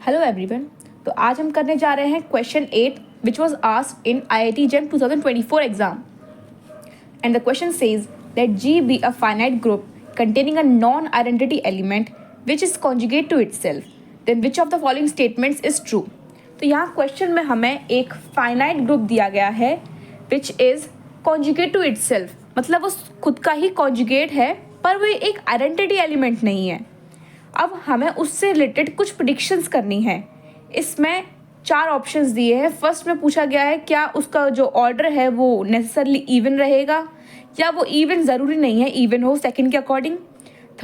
Hello everyone. तो आज हम करने जा रहे हैं question 8 which was asked in IIT JEM 2024 exam and the question says late G be a finite group containing a non-identity element which is conjugate to itself, then which of the following statements is true। तो यहाँ question में हमें एक finite group दिया गया है which is conjugate to itself, मतलब वो खुद का ही कॉन्जुगेट है पर वो एक आइडेंटिटी एलिमेंट नहीं है। अब हमें उससे रिलेटेड कुछ प्रिडिक्शंस करनी है। इसमें 4 ऑप्शंस दिए हैं। फर्स्ट में पूछा गया है क्या उसका जो ऑर्डर है वो नेसेसरली इवन रहेगा या वो इवन ज़रूरी नहीं है इवन हो सेकंड के अकॉर्डिंग।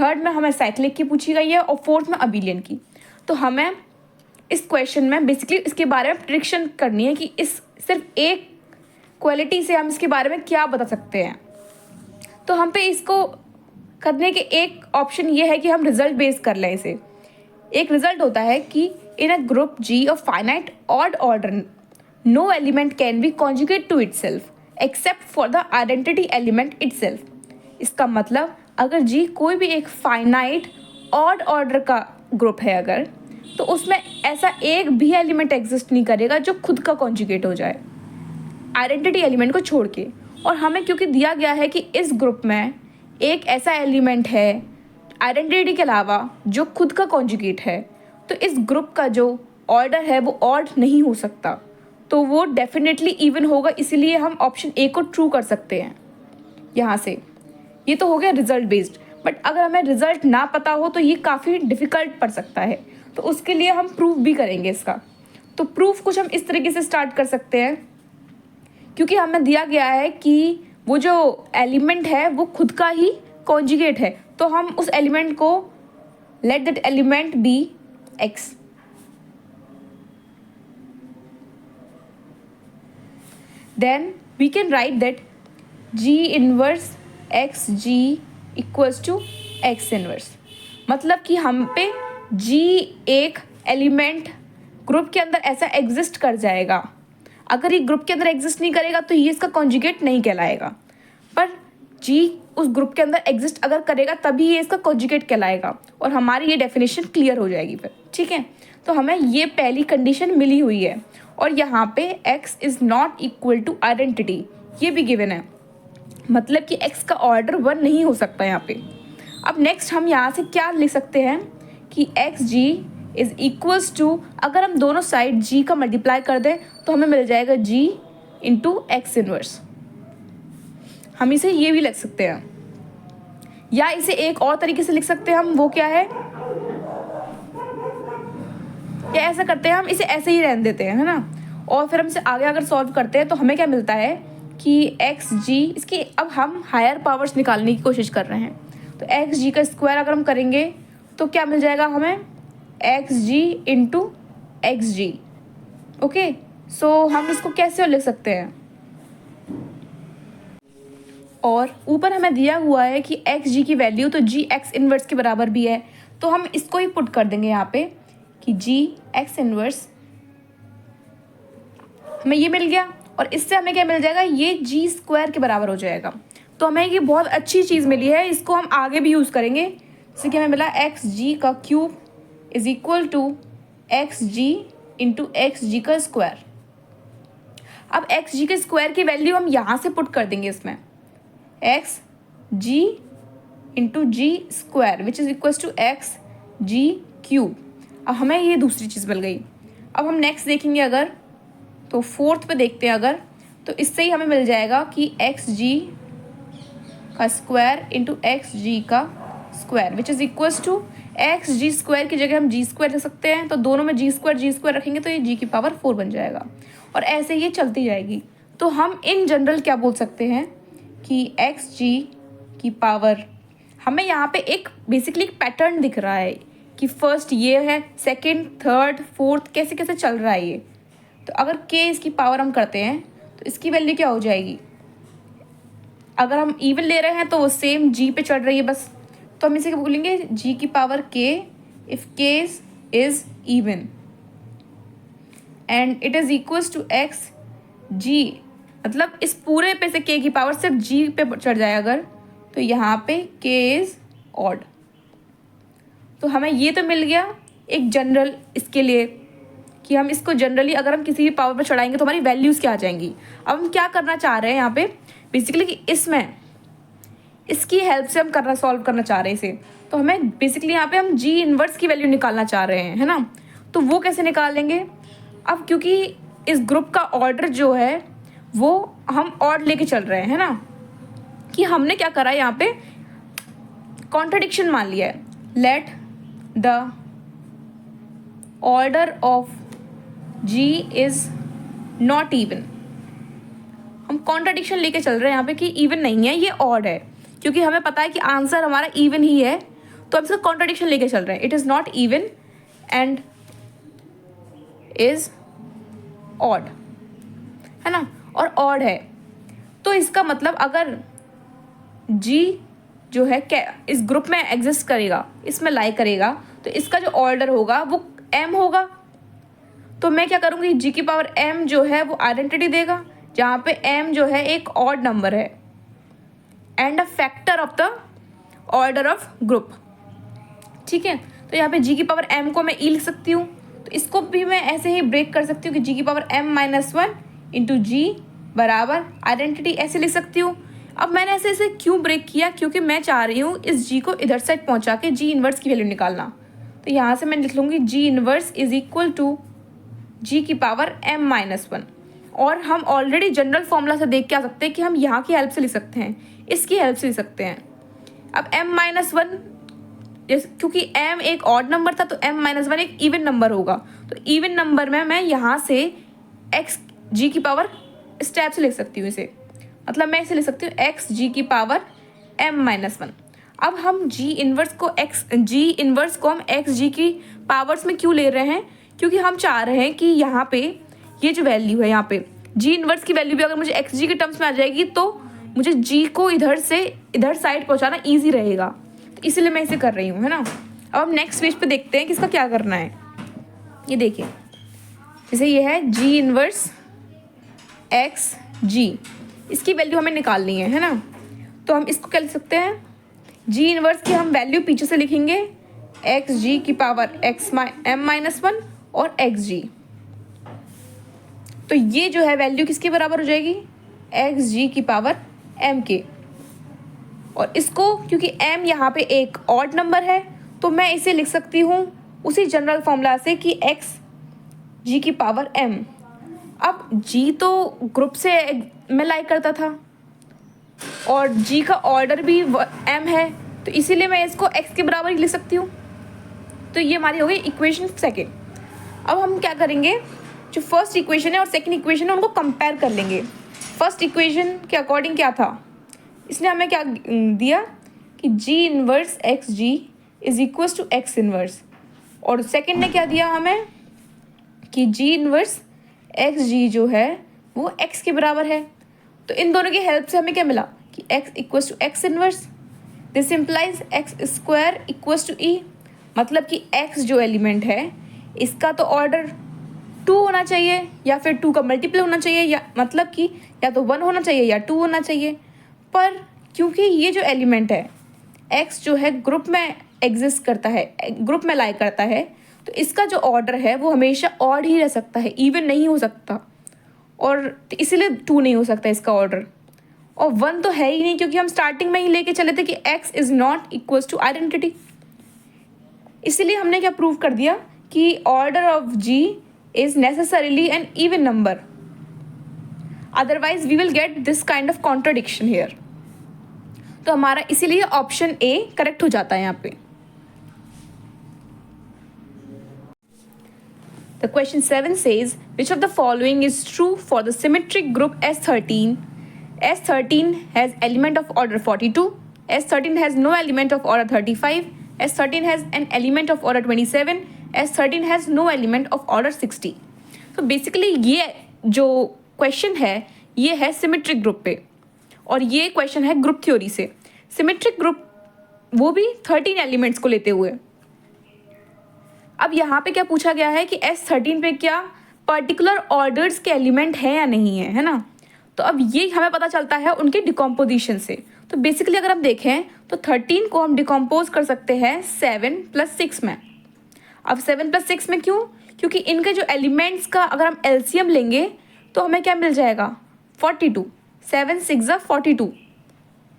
थर्ड में हमें साइक्लिक की पूछी गई है और फोर्थ में अबेलियन की। तो हमें इस क्वेश्चन में बेसिकली इसके बारे में प्रिडिक्शन करनी है कि इस सिर्फ एक क्वालिटी से हम इसके बारे में क्या बता सकते हैं। तो हम पे इसको करने के एक ऑप्शन ये है कि हम रिजल्ट बेस कर लें इसे। एक रिजल्ट होता है कि in a group G of finite odd order no element can be conjugate to itself except for the identity element itself. इसका मतलब अगर G कोई भी एक फाइनाइट ऑड ऑर्डर का ग्रुप है अगर, तो उसमें ऐसा एक भी एलिमेंट एग्जिस्ट नहीं करेगा जो खुद का कॉन्जुगेट हो जाए आइडेंटिटी एलिमेंट को छोड़ के। और हमें क्योंकि दिया गया है कि इस ग्रुप में एक ऐसा एलिमेंट है आइडेंटिटी के अलावा जो खुद का कॉन्जुगेट है, तो इस ग्रुप का जो ऑर्डर है वो ऑड नहीं हो सकता, तो वो डेफिनेटली इवन होगा। इसीलिए हम ऑप्शन ए को ट्रू कर सकते हैं यहाँ से। ये तो हो गया रिजल्ट बेस्ड, बट अगर हमें रिजल्ट ना पता हो तो ये काफ़ी डिफ़िकल्ट पड़ सकता है, तो उसके लिए हम प्रूफ भी करेंगे इसका। तो प्रूफ कुछ हम इस तरीके से स्टार्ट कर सकते हैं, क्योंकि हमें दिया गया है कि वो जो एलिमेंट है वो खुद का ही कॉन्जुगेट है, तो हम उस एलिमेंट को let that element be x। Then we can write that G inverse X G equals to X inverse. मतलब कि हम पे G एक एलिमेंट ग्रुप के अंदर ऐसा एग्जिस्ट कर जाएगा। अगर ये ग्रुप के अंदर एग्जिस्ट नहीं करेगा तो ये इसका कॉन्जुगेट नहीं कहलाएगा, पर G उस ग्रुप के अंदर एग्जिस्ट अगर करेगा तभी ये इसका कॉन्जुगेट कहलाएगा और हमारी ये डेफिनेशन क्लियर हो जाएगी फिर। ठीक है, तो हमें ये पहली कंडीशन मिली हुई है और यहाँ पे x is not equal to identity ये भी गिवन है, मतलब कि x का ऑर्डर 1 नहीं हो सकता यहाँ पे। अब नेक्स्ट हम यहाँ से क्या लिख सकते हैं कि X G is equals to, अगर हम दोनों साइड G का मल्टीप्लाई कर दें तो हमें मिल जाएगा G इंटू एक्स इनवर्स। हम इसे ये भी लिख सकते हैं, या इसे एक और तरीके से लिख सकते हैं हम, वो क्या है, या ऐसा करते हैं हम इसे ऐसे ही रहने देते हैं, है ना। और फिर हम इसे आगे अगर सॉल्व करते हैं तो हमें क्या मिलता है कि एक्स जी, इसकी अब हम हायर पावर्स निकालने की कोशिश कर रहे हैं, तो एक्स जी का स्क्वायर अगर हम करेंगे तो क्या मिल जाएगा हमें, एक्स जी इंटू एक्स जी। ओके, सो हम इसको कैसे लिख सकते हैं, और ऊपर हमें दिया हुआ है कि एक्स जी की वैल्यू तो जी एक्स इन्वर्स के बराबर भी है, तो हम इसको ही पुट कर देंगे यहाँ पे कि जी एक्स इन्वर्स हमें ये मिल गया, और इससे हमें क्या मिल जाएगा, ये जी स्क्वायर के बराबर हो जाएगा। तो हमें ये बहुत अच्छी चीज़ मिली है, इसको हम आगे भी यूज़ करेंगे। जैसे कि हमें मिला एक्स जी का cube is equal to x ji into x जी का स्क्वायर। अब एक्स जी के स्क्वायर की वैल्यू हम यहाँ से पुट कर देंगे इसमें, X ji into G square which is equals to x G cube. अब हमें ये दूसरी चीज़ मिल गई। अब हम नेक्स्ट देखेंगे अगर, तो फोर्थ पे देखते हैं अगर, तो इससे ही हमें मिल जाएगा कि एक्स जी का स्क्वायर इंटू एक्स जी का square which is equals to x G square की जगह हम जी स्क्वायर रख सकते हैं, तो दोनों में जी स्क्वायर रखेंगे तो ये जी की पावर 4 बन जाएगा, और ऐसे ये चलती जाएगी। तो हम इन जनरल क्या बोल सकते हैं कि एक्स जी की पावर, हमें यहाँ पे एक बेसिकली एक पैटर्न दिख रहा है कि फर्स्ट ये है, सेकंड, थर्ड, फोर्थ कैसे कैसे चल रहा है ये। तो अगर के इसकी पावर हम करते हैं तो इसकी वैल्यू क्या हो जाएगी, अगर हम इवन ले रहे हैं तो वो सेम जी पे चढ़ रही है बस, तो हम इसे क्या बोलेंगे, जी की पावर के if k is even and it is equals to x g, मतलब इस पूरे पे से के की पावर सिर्फ जी पे चढ़ जाए अगर, तो यहाँ पे के इज ऑड। तो हमें ये तो मिल गया एक जनरल इसके लिए कि हम इसको जनरली अगर हम किसी भी पावर पर चढ़ाएंगे तो हमारी वैल्यूज़ क्या आ जाएंगी। अब हम क्या करना चाह रहे हैं यहाँ पे बेसिकली कि इसमें इसकी हेल्प से हम सॉल्व करना चाह रहे हैं इसे। तो हमें बेसिकली यहाँ पे हम जी इनवर्स की वैल्यू निकालना चाह रहे हैं, है ना। तो वो कैसे निकालेंगे? अब क्योंकि इस ग्रुप का ऑर्डर जो है वो हम ऑड लेके चल रहे हैं, है ना, कि हमने क्या करा यहाँ पे कॉन्ट्रडिक्शन मान लिया है। Let the order of G is not even. हम कॉन्ट्रडिक्शन लेके चल रहे हैं यहाँ पे कि इवन नहीं है, ये ऑड है, क्योंकि हमें पता है कि आंसर हमारा इवन ही है, तो हम इसका कॉन्ट्रडिक्शन लेके चल रहे हैं। It is not even and is odd, है ना, और ऑड है। तो इसका मतलब अगर जी जो है क्या इस ग्रुप में एग्जिस्ट करेगा, इसमें लाई करेगा, तो इसका जो ऑर्डर होगा वो m होगा। तो मैं क्या करूँगी, g की पावर m जो है वो आइडेंटिटी देगा, जहाँ पे m जो है एक ऑड नंबर है and a factor of the order of group. ठीक है, तो यहाँ पे g की पावर m को मैं e लिख सकती हूँ, तो इसको भी मैं ऐसे ही ब्रेक कर सकती हूँ कि g की पावर m-1 इंटू जी बराबर आइडेंटिटी ऐसे लिख सकती हूँ। अब मैंने ऐसे इसे क्यों ब्रेक किया? क्योंकि मैं चाह रही हूँ इस g को इधर साइड पहुँचा के g इन्वर्स की वैल्यू निकालना। तो यहाँ से मैं लिख लूँगी g inverse is equal to g की पावर m-1। और हम ऑलरेडी जनरल फॉर्मूला से देख के आ सकते हैं कि हम यहाँ की हेल्प से लिख सकते हैं, इसकी हेल्प से लिख सकते हैं। अब m-1 क्योंकि m एक ऑड नंबर था तो m-1 एक इवन नंबर होगा, तो इवन नंबर में मैं यहाँ से x g की पावर इस टाइप से लिख सकती हूँ इसे, मतलब मैं इसे लिख सकती हूँ x g की पावर m-1। अब हम g इन्वर्स को हम x g की पावर्स में क्यों ले रहे हैं? क्योंकि हम चाह रहे हैं कि यहाँ पे ये जो वैल्यू है, यहाँ पे g इन्वर्स की वैल्यू भी अगर मुझे x g के टर्म्स में आ जाएगी तो मुझे g को इधर से इधर साइड पहुँचाना ईजी रहेगा, तो इसीलिए मैं इसे कर रही हूँ, है ना। अब हम नेक्स्ट पेज पे देखते हैं कि इसका क्या करना है। ये देखिए, जैसे ये है g इन्वर्स x g, इसकी वैल्यू हमें निकालनी है ना। तो हम इसको क्या लिख सकते हैं, g इन्वर्स की हम वैल्यू पीछे से लिखेंगे x g की पावर m-1 और x g। तो ये जो है वैल्यू किसके बराबर हो जाएगी, x g की पावर m के। और इसको क्योंकि m यहाँ पे एक ऑड नंबर है तो मैं इसे लिख सकती हूँ उसी जनरल फॉर्मूला से कि x g की पावर m। अब g तो ग्रुप से में लाई करता था और g का ऑर्डर भी m है, तो इसीलिए मैं इसको x के बराबर ही लिख सकती हूँ। तो ये हमारी हो गई इक्वेशन सेकेंड। अब हम क्या करेंगे, जो फर्स्ट इक्वेशन है और सेकंड इक्वेशन है उनको कंपेयर कर लेंगे। फर्स्ट इक्वेशन के अकॉर्डिंग क्या था, इसने हमें क्या दिया कि g inverse X G is equals to x inverse, और सेकंड ने क्या दिया हमें कि g इन्वर्स एक्स जी जो है वो x के बराबर है। तो इन दोनों की हेल्प से हमें क्या मिला कि x equals to x inverse, this implies x square equals to e, मतलब कि x जो एलिमेंट है इसका तो ऑर्डर 2 होना चाहिए या फिर 2 का मल्टीपल होना चाहिए, या मतलब कि या तो 1 होना चाहिए या 2 होना चाहिए। पर क्योंकि ये जो एलिमेंट है x जो है ग्रुप में एग्जिस्ट करता है, ग्रुप में लाई करता है, तो इसका जो ऑर्डर है वो हमेशा ऑड ही रह सकता है, इवन नहीं हो सकता, और इसीलिए 2 नहीं हो सकता इसका ऑर्डर। और 1 तो है ही नहीं क्योंकि हम स्टार्टिंग में ही लेके चले थे कि x is not equals to identity. इसीलिए हमने क्या प्रूव कर दिया कि order of g is necessarily an even number, otherwise we will get this kind of contradiction here। तो हमारा इसीलिए ऑप्शन ए करेक्ट हो जाता है यहाँ पे। The question 7 says which of the following is true for the symmetric group S13? S13 has element of order 42, S13 has no element of order 35, S13 has an element of order 27, S13 has no element of order 60। तो basically ये जो question है ये है symmetric group पे, और ये question है ग्रुप थ्योरी से। सिमेट्रिक ग्रुप वो भी 13 एलिमेंट्स को लेते हुए। अब यहाँ पे क्या पूछा गया है कि S13 पे क्या पर्टिकुलर ऑर्डर्स के एलिमेंट हैं या नहीं है, है ना। तो अब ये हमें पता चलता है उनके डिकम्पोजिशन से। तो बेसिकली अगर हम देखें तो 13 को हम डिकम्पोज कर सकते हैं 7 + 6 में। अब 7 + 6 में क्यों? क्योंकि इनके जो एलिमेंट्स का अगर हम एलसीएम लेंगे तो हमें क्या मिल जाएगा? 42। 7 × 6 = 42,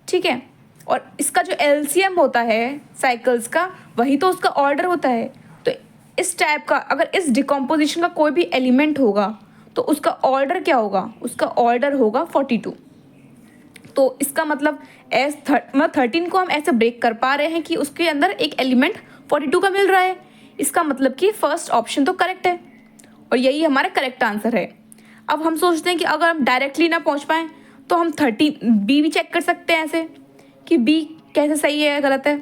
ठीक है। और इसका जो एलसीएम होता है साइकिल्स का, वही तो उसका ऑर्डर होता है। तो इस टाइप का अगर इस डिकम्पोजिशन का कोई भी एलिमेंट होगा तो उसका ऑर्डर क्या होगा? उसका ऑर्डर होगा 42। तो इसका मतलब 13 को हम ऐसे ब्रेक कर पा रहे हैं कि उसके अंदर एक एलिमेंट 42 का मिल रहा है। इसका मतलब कि फर्स्ट ऑप्शन तो करेक्ट है और यही हमारा करेक्ट आंसर है। अब हम सोचते हैं कि अगर हम डायरेक्टली ना पहुंच पाएँ तो हम 13 बी भी चेक कर सकते हैं ऐसे कि बी कैसे सही है या गलत है।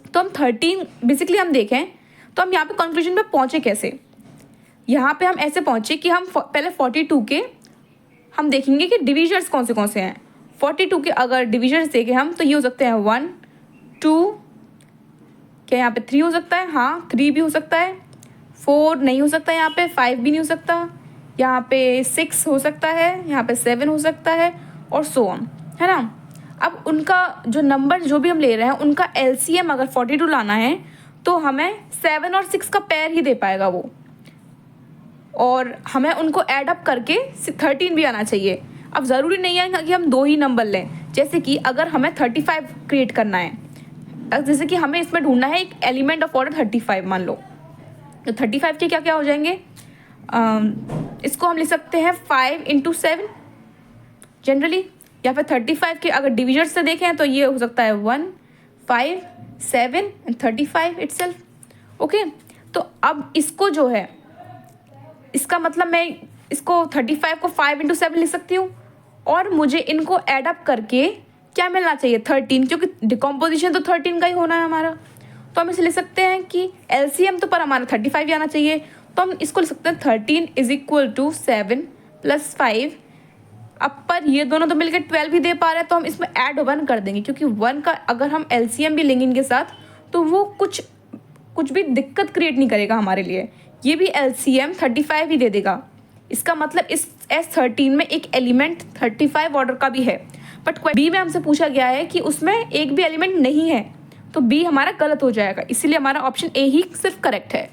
तो हम 13 बेसिकली हम देखें तो हम यहाँ पे कंक्लूजन पे पहुँचे कैसे? यहाँ पे हम ऐसे पहुँचे कि हम पहले 42 के हम देखेंगे कि डिविजर्स कौन से हैं। 42 के अगर डिविजर्स देखें हम तो ये हो सकते हैं 1, 2, क्या यहाँ पे 3 हो सकता है? हाँ 3 भी हो सकता है। 4 नहीं हो सकता, यहाँ पे 5 भी नहीं हो सकता, यहाँ पे 6 हो सकता है, यहाँ पे 7 हो सकता है और सो ऑन, है ना। अब उनका जो नंबर जो भी हम ले रहे हैं उनका एलसीएम अगर 42 लाना है तो हमें 7 और 6 का पेयर ही दे पाएगा वो, और हमें उनको ऐड अप करके 13 भी आना चाहिए। अब ज़रूरी नहीं है कि हम 2 ही नंबर लें, जैसे कि अगर हमें 35 क्रिएट करना है, जैसे कि हमें इसमें ढूंढना है एक एलिमेंट ऑफ ऑर्डर 35 मान लो, तो 35 के क्या क्या हो जाएंगे? इसको हम लिख सकते हैं 5 × 7 जनरली, या फिर 35 के अगर डिविजर से देखें तो ये हो सकता है 1, 5, 7 एंड 35 इटसेल्फ। ओके, तो अब इसको जो है, इसका मतलब मैं इसको 35 को 5 × 7 लिख सकती हूँ और मुझे इनको ऐड अप करके क्या मिलना चाहिए? 13, क्योंकि डिकम्पोजिशन तो 13 का ही होना है हमारा। तो हम इसे लिख सकते हैं कि एलसीएम तो पर हमारा 35 ही आना चाहिए, तो हम इसको लिख सकते हैं 13 = 7 + 5। अब पर ये दोनों तो मिलकर 12 भी दे पा रहे हैं, तो हम इसमें ऐड 1 कर देंगे, क्योंकि 1 का अगर हम एलसीएम भी लेंगे इनके साथ तो वो कुछ भी दिक्कत क्रिएट नहीं करेगा हमारे लिए। ये भी एलसीएम 35 ही दे देगा। इसका मतलब इस S13 में एक एलिमेंट 35 ऑर्डर का भी है, बट बी में हमसे पूछा गया है कि उसमें एक भी एलिमेंट नहीं है, तो बी हमारा गलत हो जाएगा। इसीलिए हमारा ऑप्शन ए ही सिर्फ करेक्ट है।